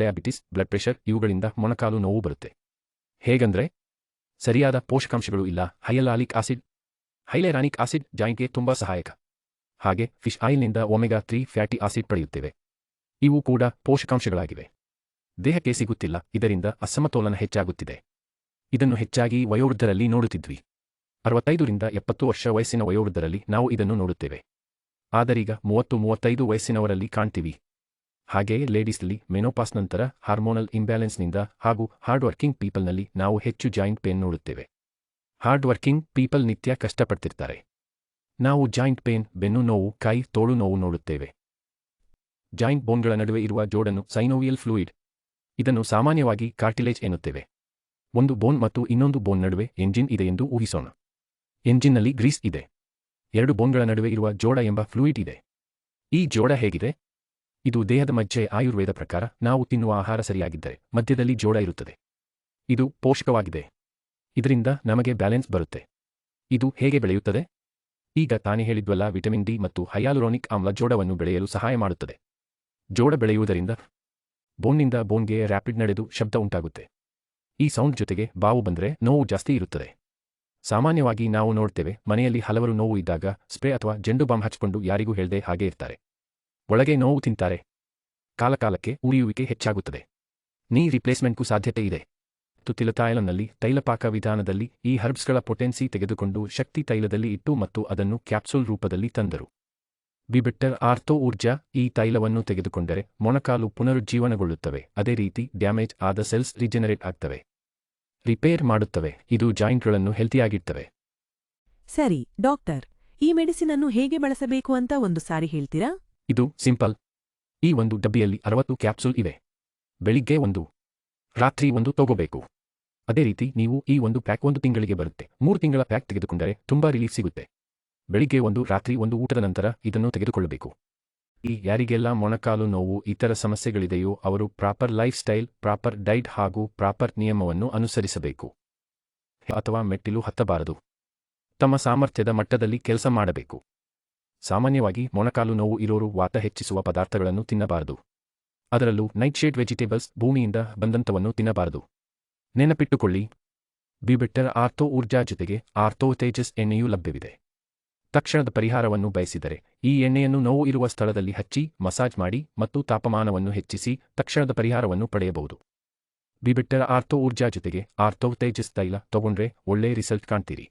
Diabetes, blood pressure ಇವುಗಳಿಂದ ಮೊಣಕಾಲು ನೋವು ಬರುತ್ತೆ. ಹೇಗಂದ್ರೆ ಸರಿಯಾದ ಪೋಷಕಾಂಶಗಳು ಇಲ್ಲ. ಹೈಲೆರಾನಿಕ್ ಆಸಿಡ್ ಜಾಯಿಂಟ್ಗೆ ತುಂಬಾ ಸಹಾಯಕ. ಹಾಗೆ ಫಿಶ್ ಆಯಿಲ್ನಿಂದ ಒಮೆಗಾ 3 ಫ್ಯಾಟಿ ಆಸಿಡ್ ಪಡೆಯುತ್ತೇವೆ. ಇವು ಕೂಡ ಪೋಷಕಾಂಶಗಳಾಗಿವೆ. ದೇಹಕ್ಕೆ ಸಿಗುತ್ತಿಲ್ಲ. ಇದರಿಂದ ಅಸಮತೋಲನ ಹೆಚ್ಚಾಗುತ್ತಿದೆ. ಇದನ್ನು ಹೆಚ್ಚಾಗಿ ವಯೋವೃದ್ಧರಲ್ಲಿ ನೋಡುತ್ತಿದ್ವಿ. 65 ರಿಂದ 70 ವರ್ಷ ವಯಸ್ಸಿನ ವಯೋವೃದ್ಧರಲ್ಲಿ ನಾವು ಇದನ್ನು ನೋಡುತ್ತೇವೆ. ಆದರೀಗ 30-35 ವಯಸ್ಸಿನವರಲ್ಲಿ ಕಾಣ್ತೀವಿ. ಹಾಗೆಯೇ ಲೇಡೀಸ್ನಲ್ಲಿ ಮೆನೋಪಾಸ್ ನಂತರ ಹಾರ್ಮೋನಲ್ ಇಂಬ್ಯಾಲೆನ್ಸ್ನಿಂದ ಹಾಗೂ ಹಾರ್ಡ್ ವರ್ಕಿಂಗ್ ಪೀಪಲ್ನಲ್ಲಿ ನಾವು ಹೆಚ್ಚು ಜಾಯಿಂಟ್ ಪೇನ್ ನೋಡುತ್ತೇವೆ. ಹಾರ್ಡ್ ವರ್ಕಿಂಗ್ ಪೀಪಲ್ ನಿತ್ಯ ಕಷ್ಟಪಡ್ತಿರ್ತಾರೆ. ನಾವು ಜಾಯಿಂಟ್ ಪೇನ್, ಬೆನ್ನು ನೋವು, ಕೈ, ತೋಳು ನೋವು ನೋಡುತ್ತೇವೆ. ಜಾಯಿಂಟ್ ಬೋನ್ಗಳ ನಡುವೆ ಇರುವ ಜೋಡನ್ನು ಸೈನೋವಿಯಲ್ ಫ್ಲೂಯಿಡ್. ಇದನ್ನು ಸಾಮಾನ್ಯವಾಗಿ ಕಾರ್ಟಿಲೇಜ್ ಎನ್ನುತ್ತೇವೆ. ಒಂದು ಬೋನ್ ಮತ್ತು ಇನ್ನೊಂದು ಬೋನ್ ನಡುವೆ ಎಂಜಿನ್ ಇದೆ ಎಂದು ಊಹಿಸೋಣ. ಎಂಜಿನ್ನಲ್ಲಿ ಗ್ರೀಸ್ ಇದೆ. 2 ಬೋನ್ಗಳ ನಡುವೆ ಇರುವ ಜೋಡ ಎಂಬ ಫ್ಲೂಯಿಡ್ ಇದೆ. ಈ ಜೋಡ ಹೇಗಿದೆ? ಇದು ದೇಹದ ಮಜ್ಜೆ. ಆಯುರ್ವೇದ ಪ್ರಕಾರ ನಾವು ತಿನ್ನುವ ಆಹಾರ ಸರಿಯಾಗಿದ್ದರೆ ಮಧ್ಯದಲ್ಲಿ ಜೋಡ ಇರುತ್ತದೆ. ಇದು ಪೋಷಕವಾಗಿದೆ. ಇದರಿಂದ ನಮಗೆ ಬ್ಯಾಲೆನ್ಸ್ ಬರುತ್ತೆ. ಇದು ಹೇಗೆ ಬೆಳೆಯುತ್ತದೆ? ಈಗ ತಾನೇ ಹೇಳಿದ್ವಲ್ಲ, ವಿಟಮಿನ್ ಡಿ ಮತ್ತು ಹೈಯಾಲುರೋನಿಕ್ ಆಮ್ಲ ಜೋಡವನ್ನು ಬೆಳೆಯಲು ಸಹಾಯ ಮಾಡುತ್ತದೆ. ಜೋಡ ಬೆಳೆಯುವುದರಿಂದ ಬೋನ್ನಿಂದ ಬೋನ್ಗೆ ರ್ಯಾಪಿಡ್ ನಡೆದು ಶಬ್ದ ಉಂಟಾಗುತ್ತೆ. ಈ ಸೌಂಡ್ ಜೊತೆಗೆ ಬಾವು ಬಂದರೆ ನೋವು ಜಾಸ್ತಿ ಇರುತ್ತದೆ. ಸಾಮಾನ್ಯವಾಗಿ ನಾವು ನೋಡ್ತೇವೆ, ಮನೆಯಲ್ಲಿ ಹಲವರು ನೋವು ಇದ್ದಾಗ ಸ್ಪ್ರೇ ಅಥವಾ ಜೆಂಡು ಬಾಂಬ್ ಹಚ್ಕೊಂಡು ಯಾರಿಗೂ ಹೇಳ್ದೆ ಹಾಗೆ ಇರ್ತಾರೆ. ಒಳಗೆ ನೋವು ತಿಂತಾರೆ. ಕಾಲಕಾಲಕ್ಕೆ ಉರಿಯುವಿಕೆ ಹೆಚ್ಚಾಗುತ್ತದೆ. ನೀ ರಿಪ್ಲೇಸ್ಮೆಂಟ್ಗೂ ಸಾಧ್ಯತೆ ಇದೆ. ತುತ್ತಿಲತಾಯಲನಲ್ಲಿ ತೈಲಪಾಕ ವಿಧಾನದಲ್ಲಿ ಈ ಹರ್ಬ್ಸ್ಗಳ ಪೊಟೆನ್ಸಿ ತೆಗೆದುಕೊಂಡು ಶಕ್ತಿ ತೈಲದಲ್ಲಿ ಇಟ್ಟು ಮತ್ತು ಅದನ್ನು ಕ್ಯಾಪ್ಸೂಲ್ ರೂಪದಲ್ಲಿ ತಂದರು. ಬಿಬಿಟ್ಟರ್ ಆರ್ಥೋ ಊರ್ಜಾ ಈ ತೈಲವನ್ನು ತೆಗೆದುಕೊಂಡರೆ ಮೊಣಕಾಲು ಪುನರುಜ್ಜೀವನಗೊಳ್ಳುತ್ತವೆ. ಅದೇ ರೀತಿ ಡ್ಯಾಮೇಜ್ ಆದ ಸೆಲ್ಸ್ ರಿಜೆನರೇಟ್ ಆಗ್ತವೆ, ರಿಪೇರ್ ಮಾಡುತ್ತವೆ. ಇದು ಜಾಯಿಂಟ್ಗಳನ್ನು ಹೆಲ್ತಿಯಾಗಿಡ್ತವೆ. ಸರಿ ಡಾಕ್ಟರ್, ಈ ಮೆಡಿಸಿನ್ ಅನ್ನು ಹೇಗೆ ಬಳಸಬೇಕು ಅಂತ ಒಂದು ಸಾರಿ ಹೇಳ್ತೀರಾ? ಇದು ಸಿಂಪಲ್. ಈ ಒಂದು ಡಬ್ಬಿಯಲ್ಲಿ 60 ಕ್ಯಾಪ್ಸೂಲ್ ಇವೆ. ಬೆಳಿಗ್ಗೆ 1, ರಾತ್ರಿ 1 ತಗೋಬೇಕು. ಅದೇ ರೀತಿ ನೀವು ಈ ಒಂದು ಪ್ಯಾಕ್ 1 ತಿಂಗಳಿಗೆ ಬರುತ್ತೆ. 3 ತಿಂಗಳ ಪ್ಯಾಕ್ ತೆಗೆದುಕೊಂಡರೆ ತುಂಬಾ ರಿಲೀಫ್ ಸಿಗುತ್ತೆ. ಬೆಳಿಗ್ಗೆ 1, ರಾತ್ರಿ 1 ಊಟದ ನಂತರ ಇದನ್ನು ತೆಗೆದುಕೊಳ್ಳಬೇಕು. ಈ ಯಾರಿಗೆಲ್ಲ ಮೊಣಕಾಲು ನೋವು ಇತರ ಸಮಸ್ಯೆಗಳಿದೆಯೋ ಅವರು ಪ್ರಾಪರ್ ಲೈಫ್ ಸ್ಟೈಲ್, ಪ್ರಾಪರ್ ಡೈಟ್ ಹಾಗೂ ಪ್ರಾಪರ್ ನಿಯಮವನ್ನು ಅನುಸರಿಸಬೇಕು. ಅಥವಾ ಮೆಟ್ಟಿಲು ಹತ್ತಬಾರದು. ತಮ್ಮ ಸಾಮರ್ಥ್ಯದ ಮಟ್ಟದಲ್ಲಿ ಕೆಲಸ ಮಾಡಬೇಕು. ಸಾಮಾನ್ಯವಾಗಿ ಮೊಣಕಾಲು ನೋವು ಇರೋರು ವಾತ ಹೆಚ್ಚಿಸುವ ಪದಾರ್ಥಗಳನ್ನು ತಿನ್ನಬಾರದು. ಅದರಲ್ಲೂ ನೈಟ್ಶೇಡ್ ವೆಜಿಟೇಬಲ್ಸ್, ಭೂಮಿಯಿಂದ ಬಂದಂತವನ್ನು ತಿನ್ನಬಾರದು. ನೆನಪಿಟ್ಟುಕೊಳ್ಳಿ, ಬಿಬಿಟ್ಟರ್ ಆರ್ಥೋ ಊರ್ಜಾ ಜೊತೆಗೆ ಆರ್ಥೋ ತೇಜಸ್ ಎಣ್ಣೆಯೂ ಲಭ್ಯವಿದೆ. ತಕ್ಷಣದ ಪರಿಹಾರವನ್ನು ಬಯಸಿದರೆ ಈ ಎಣ್ಣೆಯನ್ನು ನೋವು ಇರುವ ಸ್ಥಳದಲ್ಲಿ ಹಚ್ಚಿ ಮಸಾಜ್ ಮಾಡಿ ಮತ್ತು ತಾಪಮಾನವನ್ನು ಹೆಚ್ಚಿಸಿ ತಕ್ಷಣದ ಪರಿಹಾರವನ್ನು ಪಡೆಯಬಹುದು. ಬಿಬಿಟ್ಟರ್ ಆರ್ಥೋ ಊರ್ಜಾ ಜೊತೆಗೆ ಆರ್ಥೋ ತೇಜಸ್ ತೈಲ ತಗೊಂಡ್ರೆ ಒಳ್ಳೆ ರಿಸಲ್ಟ್ ಕಾಣ್ತೀರಿ.